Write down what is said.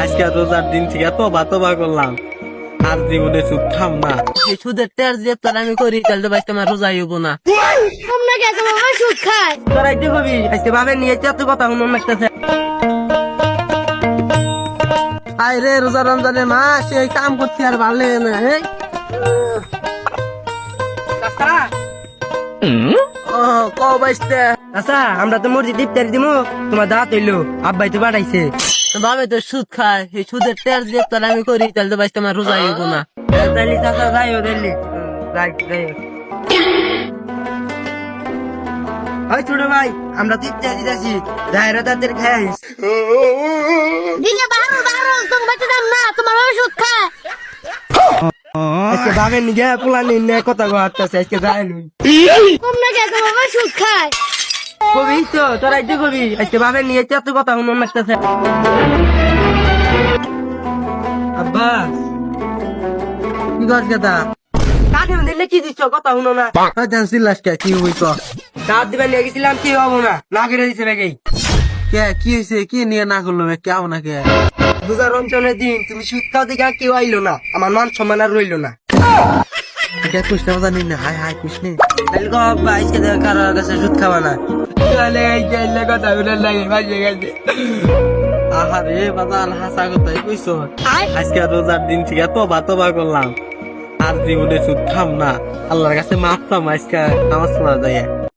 আজকে রোজার দিন থেকে তবা করলাম, আর জীবনে সুদ খাম না। এই সুদের টের যে তোর আমি করি তাহলে তো ভাই তোমার রোজাই হবো না। তোমরা কে তোমার সুদ খায়? তোরা একটু কবি আজকে ভাবে নিয়ে এত কথা শুনুন লাগতেছে। আয় রে রোজা রমজানের মাস, এই কাম করছি আর ভালো লাগে না। আচ্ছা আমরা তো মসজিদ ইফতারি দিমু, তোমার দাওয়াত হইলো, আব্বাই তো পাঠাইছে। ভাবে তো সুদ খায়, এই সুদের টের যে তোর আমি করি তাহলে তো ভাই তোমার রোজাই হইব না। তাইলে চাচা যাই ও দিল্লি যাই। ওই ছোট ভাই, আমরা তো ইফতারি দিতেছি, যাই রাতের খাইস। দিলে বারো বারো তুমি বাচ্চা দাম না, তোমার বাবা সুদ খায়। আজকে ভাবেন নি গে পোলা নিয়ে কথা কথা আজকে যাই লুই। তোমরা কে তোমার বাবা সুদ খায়? কবি তো তোরা একটু কবি আজকে ভাবেন নিয়ে এত কথা শুনুন লাগতেছে। আব্বা কি করছ কথা কাঠে দিলে কি দিচ্ছ কথা শুনো না। জানছিলাস কে কি হইত? দাঁত দিবে নিয়ে গেছিলাম, কি হবো না, না করে দিছে বেগেই। কে কি হয়েছে, কি নিয়ে না করলো কে হবো না? কে রোজা রমজানের দিন তুমি সুদ খাও দিকে কেউ আইলো না, আমার মান সম্মান আর রইলো না। কুষ্টা জানি না, হাই হাই কুষ্ণে তাহলে গো আব্বা আজকে কারোর কাছে সুদ খাওয়া না। কথা লাগে বাজে গেছে। আহারে বাজান হাসা কথাই কইছো। আজকে রোজার দিন থেকে তবা করলাম, আর জীবনে সুদ খাম না। আল্লাহর কাছে মাফ চাম, আজকে নামাজ পড়া যায়।